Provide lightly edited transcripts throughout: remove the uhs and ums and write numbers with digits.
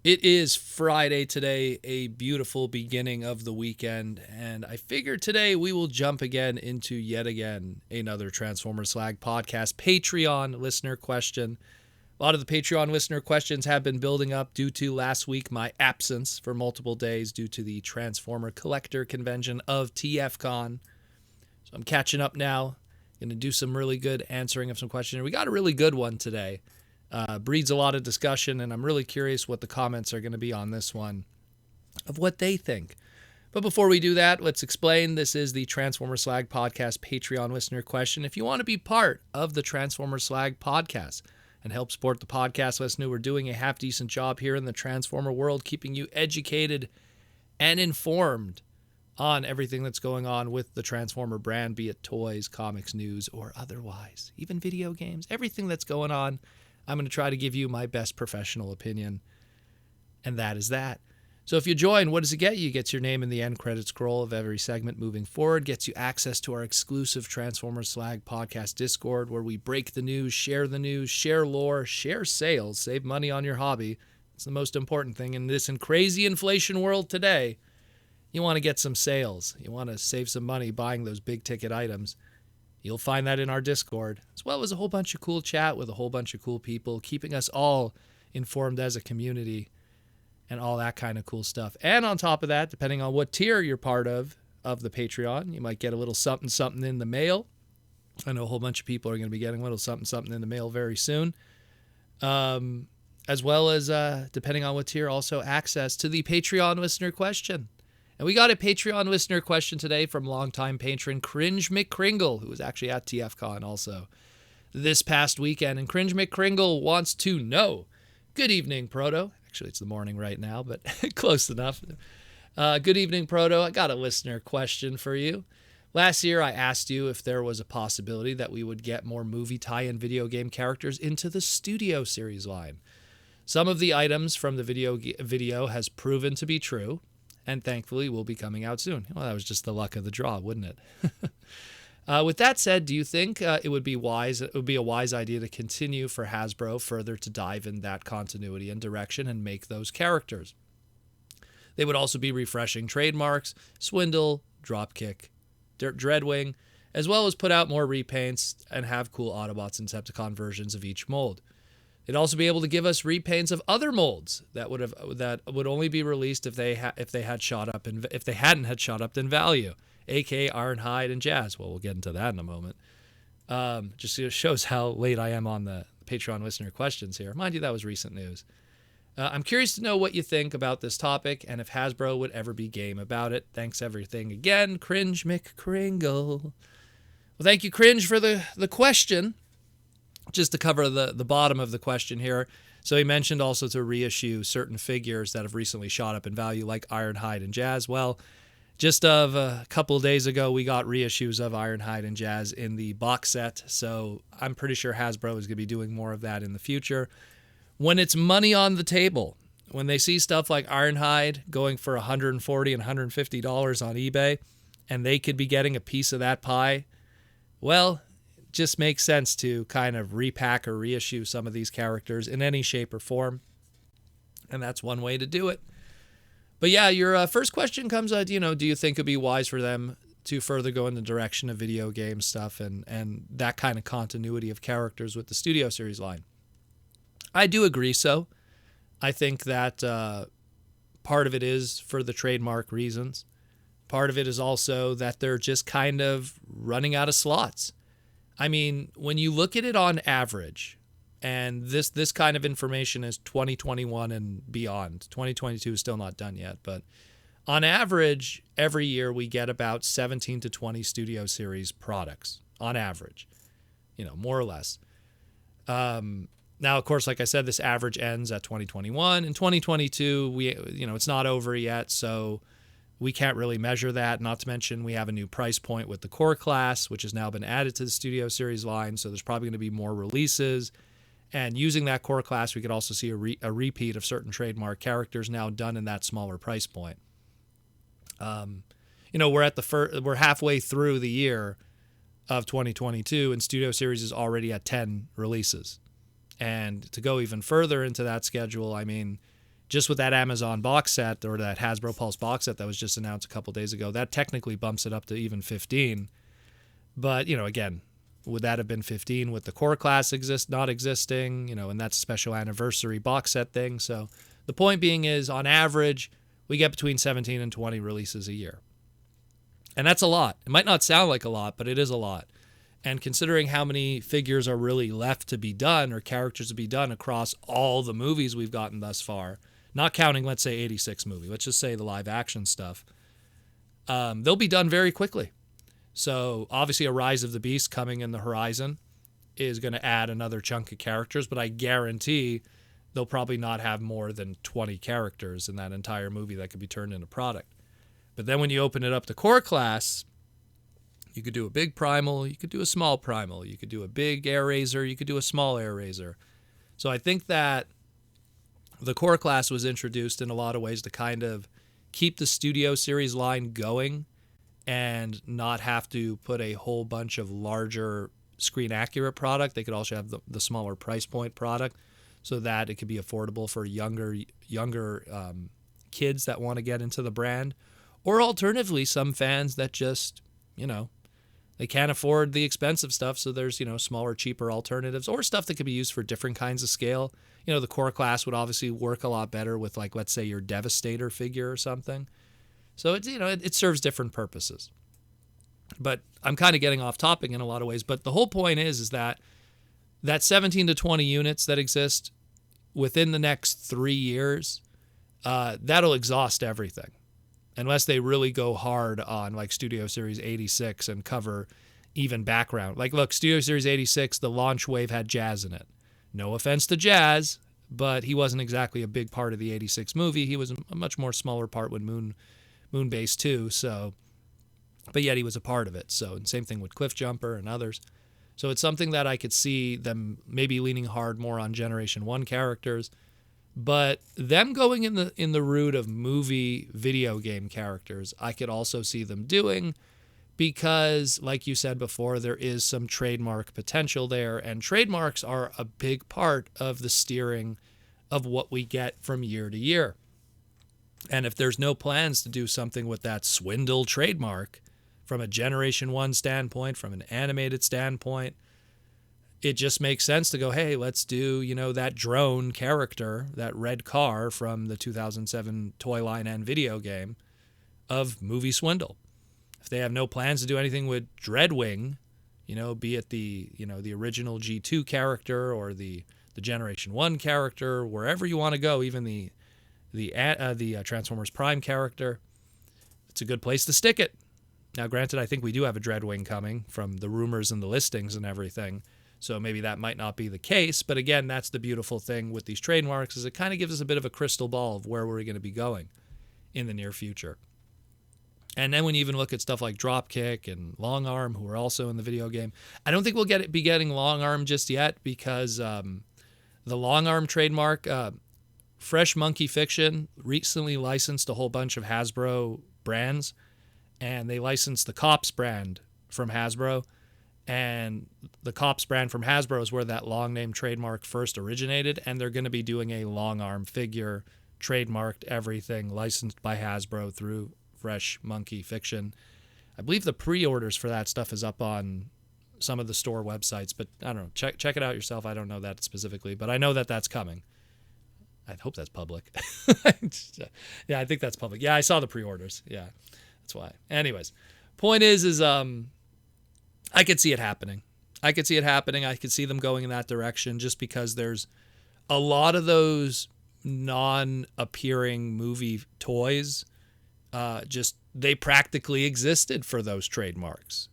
It is Friday today, a beautiful beginning of the weekend, and I figured today we will jump again into yet again another Transformer Slag podcast Patreon listener question. A lot of the Patreon listener questions have been building up due to last week my absence for multiple days due to the Transformer Collector Convention of TFCon. So I'm catching up now. Going to do some really good answering of some questions. We got a really good one today. Breeds a lot of discussion, and I'm really curious what the comments are going to be on this one of what they think. But before we do that, let's explain. This is the Transformer Slag Podcast Patreon listener question. If you want to be part of the Transformer Slag Podcast and help support the podcast, let us know we're doing a half-decent job here in the Transformer world, keeping you educated and informed on everything that's going on with the Transformer brand, be it toys, comics, news, or otherwise. Even video games, everything that's going on. I'm going to try to give you my best professional opinion, and that is that. So if you join, what does it get you? It gets your name in the end credit scroll of every segment moving forward, gets you access to our exclusive Transformers Slag podcast Discord, where we break the news, share lore, share sales, save money on your hobby. It's the most important thing in this crazy inflation world today. You want to get some sales. You want to save some money buying those big ticket items. You'll find that in our Discord, as well as a whole bunch of cool chat with a whole bunch of cool people, keeping us all informed as a community and all that kind of cool stuff. And on top of that, depending on what tier you're part of the Patreon, you might get a little something in the mail. I know a whole bunch of people are going to be getting a little something in the mail very soon. As well as, depending on what tier, also access to the Patreon listener question. And we got a Patreon listener question today from longtime patron Cringe McCringle, who was actually at TFCon also this past weekend. And Cringe McCringle wants to know, good evening, Proto. Actually, it's the morning right now, but close enough. Good evening, Proto. I got a listener question for you. Last year, I asked you if there was a possibility that we would get more movie tie-in video game characters into the Studio Series line. Some of the items from the video has proven to be true, and thankfully will be coming out soon. Well, that was just the luck of the draw, wouldn't it? With that said, do you think it would be a wise idea to continue for Hasbro further to dive in that continuity and direction and make those characters? They would also be refreshing Trademarks, Swindle, Dropkick, Dreadwing, as well as put out more repaints and have cool Autobots and Decepticon versions of each mold. They'd also be able to give us repaints of other molds that would only be released if they hadn't shot up in value, aka Ironhide and Jazz. Well, we'll get into that in a moment. Just shows how late I am on the Patreon listener questions here. Mind you, that was recent news. I'm curious to know what you think about this topic and if Hasbro would ever be game about it. Thanks everything again, Cringe McCringle. Well, thank you, Cringe, for the question. Just to cover the bottom of the question here. So he mentioned also to reissue certain figures that have recently shot up in value, like Ironhide and Jazz. Well, just of a couple of days ago, we got reissues of Ironhide and Jazz in the box set. So I'm pretty sure Hasbro is going to be doing more of that in the future. When it's money on the table, when they see stuff like Ironhide going for $140 and $150 on eBay, and they could be getting a piece of that pie, well, just makes sense to kind of repack or reissue some of these characters in any shape or form. And that's one way to do it. But yeah, your first question comes out, do you think it'd be wise for them to further go in the direction of video game stuff and that kind of continuity of characters with the Studio Series line? I do agree so. I think that part of it is for the trademark reasons. Part of it is also that they're just kind of running out of slots. I mean, when you look at it on average, and this kind of information is 2021 and beyond. 2022 is still not done yet, but on average, every year we get about 17 to 20 Studio Series products on average, more or less. Now, of course, like I said, this average ends at 2021. In 2022, it's not over yet, so we can't really measure that. Not to mention, we have a new price point with the core class, which has now been added to the Studio Series line. So there's probably going to be more releases. And using that core class, we could also see a repeat of certain trademark characters now done in that smaller price point. We're halfway through the year of 2022, and Studio Series is already at 10 releases. And to go even further into that schedule, I mean, just with that Amazon box set or that Hasbro Pulse box set that was just announced a couple days ago, that technically bumps it up to even 15. But, again, would that have been 15 with the core class not existing, and that's a special anniversary box set thing. So the point being is, on average, we get between 17 and 20 releases a year. And that's a lot. It might not sound like a lot, but it is a lot. And considering how many figures are really left to be done or characters to be done across all the movies we've gotten thus far, not counting, let's say, 86 movie, let's just say the live action stuff, they'll be done very quickly. So obviously a Rise of the Beast coming in the horizon is going to add another chunk of characters, but I guarantee they'll probably not have more than 20 characters in that entire movie that could be turned into product. But then when you open it up to core class, you could do a big primal, you could do a small primal, you could do a big air razor, you could do a small air razor. So I think that the core class was introduced in a lot of ways to kind of keep the Studio Series line going and not have to put a whole bunch of larger screen accurate product. They could also have the smaller price point product so that it could be affordable for younger kids that want to get into the brand. Or alternatively, some fans that just, they can't afford the expensive stuff, so there's, smaller, cheaper alternatives or stuff that could be used for different kinds of scale. The core class would obviously work a lot better with, like, let's say your Devastator figure or something. So it's, it serves different purposes. But I'm kind of getting off topic in a lot of ways. But the whole point is that 17 to 20 units that exist within the next 3 years, that'll exhaust everything. Unless they really go hard on, like, Studio Series 86 and cover even background. Like, look, Studio Series 86, the launch wave had Jazz in it. No offense to Jazz, but he wasn't exactly a big part of the 86 movie. He was a much more smaller part when Moonbase 2, so, but yet he was a part of it. So, and same thing with Cliffjumper and others. So it's something that I could see them maybe leaning hard more on Generation 1 characters. But them going in the route of movie video game characters, I could also see them doing because, like you said before, there is some trademark potential there, and trademarks are a big part of the steering of what we get from year to year. And if there's no plans to do something with that Swindle trademark from a Generation 1 standpoint, from an animated standpoint, it just makes sense to go, hey, let's do, that drone character, that red car from the 2007 toy line and video game of Movie Swindle. If they have no plans to do anything with Dreadwing, be it the original G2 character or the Generation 1 character, wherever you want to go, even the Transformers Prime character, it's a good place to stick it. Now, granted, I think we do have a Dreadwing coming from the rumors and the listings and everything. So maybe that might not be the case. But again, that's the beautiful thing with these trademarks is it kind of gives us a bit of a crystal ball of where we're going to be going in the near future. And then when you even look at stuff like Dropkick and Long Arm, who are also in the video game, I don't think we'll be getting Long Arm just yet because the Long Arm trademark, Fresh Monkey Fiction recently licensed a whole bunch of Hasbro brands, and they licensed the Cops brand from Hasbro. And the Cops brand from Hasbro is where that long name trademark first originated, and they're going to be doing a long arm figure, trademarked everything, licensed by Hasbro through Fresh Monkey Fiction. I believe the pre-orders for that stuff is up on some of the store websites, but I don't know. Check it out yourself. I don't know that specifically, but I know that that's coming. I hope that's public. Yeah, I think that's public. Yeah, I saw the pre-orders. Yeah, that's why. Anyways, point is I could see it happening. I could see them going in that direction just because there's a lot of those non-appearing movie toys. They practically existed for those trademarks,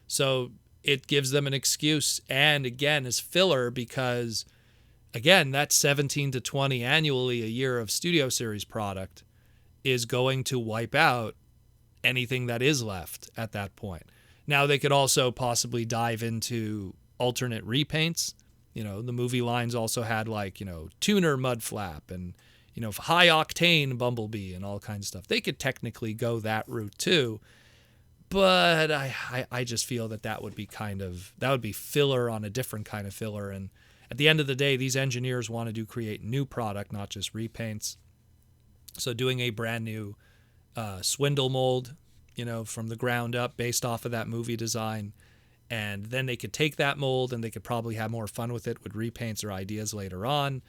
So it gives them an excuse. And again, is filler because, again, that 17 to 20 annually a year of Studio Series product is going to wipe out anything that is left at that point. Now, they could also possibly dive into alternate repaints. The movie lines also had Tuner Mudflap and, High Octane Bumblebee and all kinds of stuff. They could technically go that route too. But I just feel that would be filler on a different kind of filler. And at the end of the day, these engineers want to create new product, not just repaints. So doing a brand new swindle mold, from the ground up based off of that movie design. And then they could take that mold and they could probably have more fun with it with repaints or ideas later on.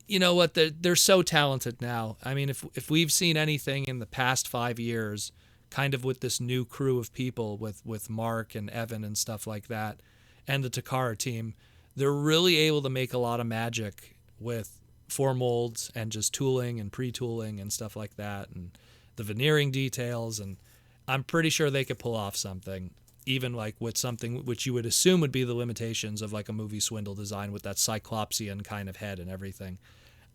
You know what? They're so talented now. I mean, if we've seen anything in the past 5 years, kind of with this new crew of people with Mark and Evan and stuff like that, and the Takara team, they're really able to make a lot of magic with form molds and just tooling and pre-tooling and stuff like that, and the veneering details. And I'm pretty sure they could pull off something, even like with something which you would assume would be the limitations of like a movie swindle design with that Cyclopsian kind of head and everything.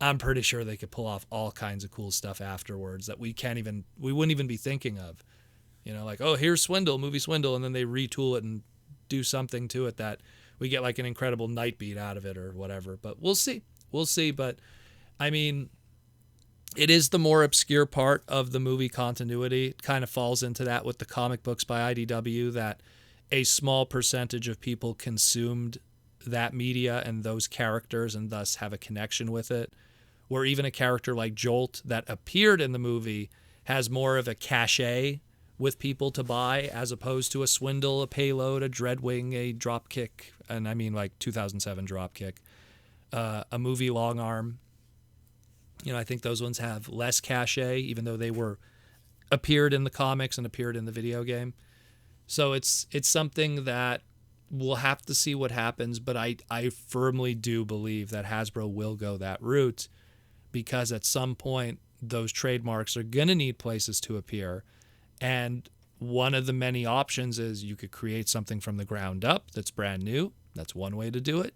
I'm pretty sure they could pull off all kinds of cool stuff afterwards that we wouldn't even be thinking of. Like, oh, here's Swindle, movie Swindle, and then they retool it and do something to it that we get like an incredible night beat out of it or whatever. But we'll see. But I mean, it is the more obscure part of the movie continuity. It kind of falls into that with the comic books by IDW, that a small percentage of people consumed that media and those characters and thus have a connection with it. Where even a character like Jolt that appeared in the movie has more of a cachet with people to buy, as opposed to a Swindle, a Payload, a Dreadwing, a Dropkick, and I mean like 2007 Dropkick, a movie Long Arm. I think those ones have less cachet, even though they appeared in the comics and appeared in the video game. So it's something that we'll have to see what happens, but I firmly do believe that Hasbro will go that route, because at some point those trademarks are going to need places to appear. And one of the many options is you could create something from the ground up that's brand new. That's one way to do it.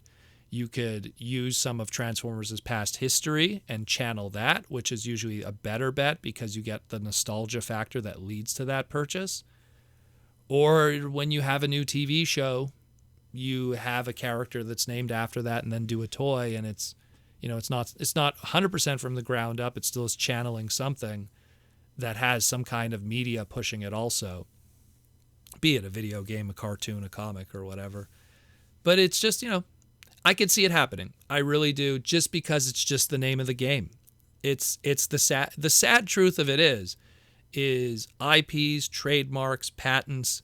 You could use some of Transformers' past history and channel that, which is usually a better bet because you get the nostalgia factor that leads to that purchase. Or when you have a new TV show, you have a character that's named after that and then do a toy, and it's not 100% from the ground up. It still is channeling something that has some kind of media pushing it also, be it a video game, a cartoon, a comic, or whatever. But it's just, I could see it happening. I really do, just because it's just the name of the game. It's the sad truth of it is IPs, trademarks, patents,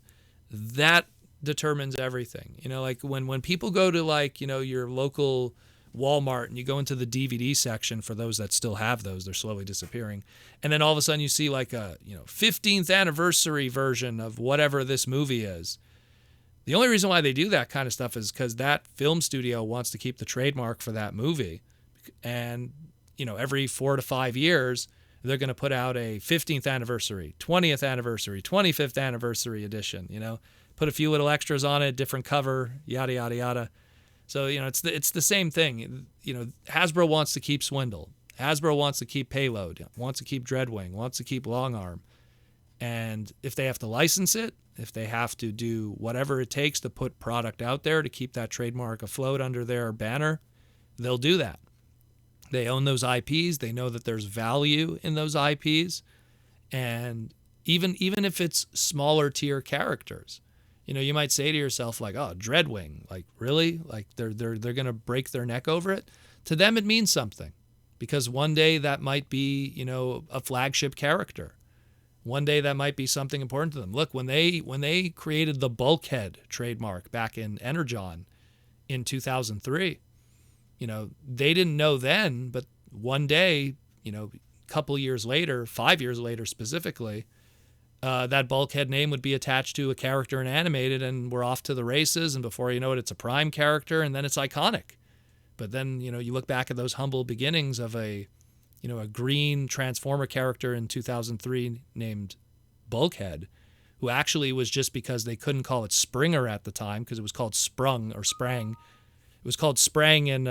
that determines everything. Like when people go to like, your local Walmart and you go into the DVD section, for those that still have those, they're slowly disappearing. And then all of a sudden you see like a, 15th anniversary version of whatever this movie is. The only reason why they do that kind of stuff is because that film studio wants to keep the trademark for that movie. And, every 4 to 5 years, they're going to put out a 15th anniversary, 20th anniversary, 25th anniversary edition, put a few little extras on it, different cover, yada, yada, yada. So, it's the same thing. Hasbro wants to keep Swindle. Hasbro wants to keep Payload, wants to keep Dreadwing, wants to keep Long Arm. And if they have to license it, if they have to do whatever it takes to put product out there to keep that trademark afloat under their banner, they'll do that. They own those IPs. They know that there's value in those IPs. And even if it's smaller tier characters, you might say to yourself like, oh, Dreadwing, like really? Like they're going to break their neck over it? To them, it means something, because one day that might be, a flagship character. One day that might be something important to them. Look, when they created the Bulkhead trademark back in Energon in 2003, they didn't know then, but one day, a couple years later, 5 years later specifically, that Bulkhead name would be attached to a character in animated, and we're off to the races. And before you know it, it's a Prime character, and then it's iconic. But then, you look back at those humble beginnings of a green Transformer character in 2003 named Bulkhead, who actually was just because they couldn't call it Springer at the time because it was called Sprung or Sprang. It was called Sprang in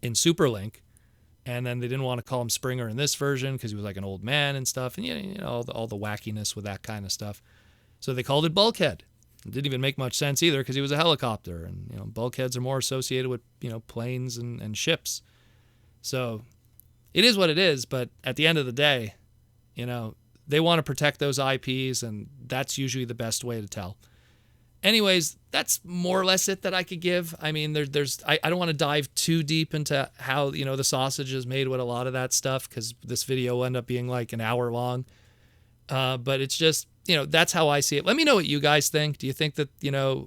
Superlink, and then they didn't want to call him Springer in this version because he was like an old man and stuff, and all the wackiness with that kind of stuff. So they called it Bulkhead. It didn't even make much sense either because he was a helicopter, and bulkheads are more associated with planes and ships. So it is what it is, but at the end of the day, they want to protect those IPs, and that's usually the best way to tell. Anyways, that's more or less it that I could give. I mean, I don't want to dive too deep into how, the sausage is made with a lot of that stuff, because this video will end up being like an hour long. But it's just, that's how I see it. Let me know what you guys think. Do you think that,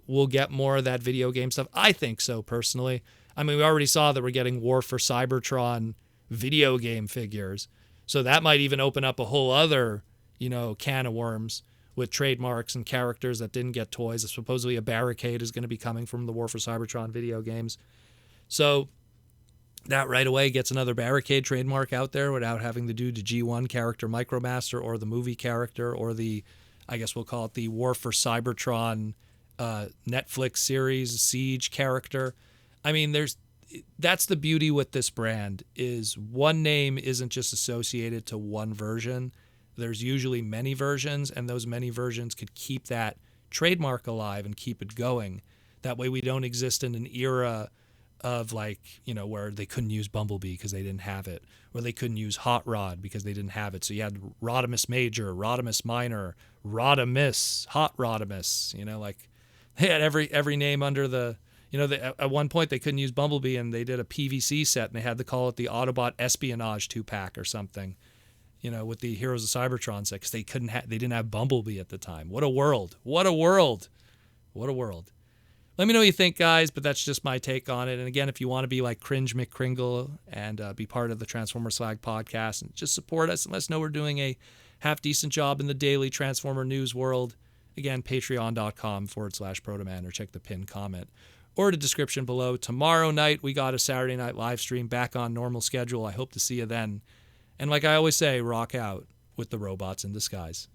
we'll get more of that video game stuff? I think so, personally. I mean, we already saw that we're getting War for Cybertron video game figures. So that might even open up a whole other, can of worms with trademarks and characters that didn't get toys. Supposedly a barricade is going to be coming from the War for Cybertron video games. So that right away gets another barricade trademark out there without having to do the G1 character Micromaster or the movie character or the, I guess we'll call it the War for Cybertron Netflix series Siege character. I mean, that's the beauty with this brand, is one name isn't just associated to one version. There's usually many versions, and those many versions could keep that trademark alive and keep it going. That way we don't exist in an era of where they couldn't use Bumblebee because they didn't have it, or they couldn't use Hot Rod because they didn't have it. So you had Rodimus Major, Rodimus Minor, Rodimus, Hot Rodimus, they had every name under the, at one point they couldn't use Bumblebee, and they did a PVC set, and they had to call it the Autobot Espionage 2-pack or something, with the Heroes of Cybertron set, because they didn't have Bumblebee at the time. What a world. What a world. What a world. Let me know what you think, guys, but that's just my take on it. And again, if you want to be like Cringe McCringle and be part of the Transformer Slag podcast and just support us and let us know we're doing a half-decent job in the daily Transformer news world, again, patreon.com/Protoman, or check the pinned comment or the description below. Tomorrow night, we got a Saturday night live stream back on normal schedule. I hope to see you then. And like I always say, rock out with the robots in disguise.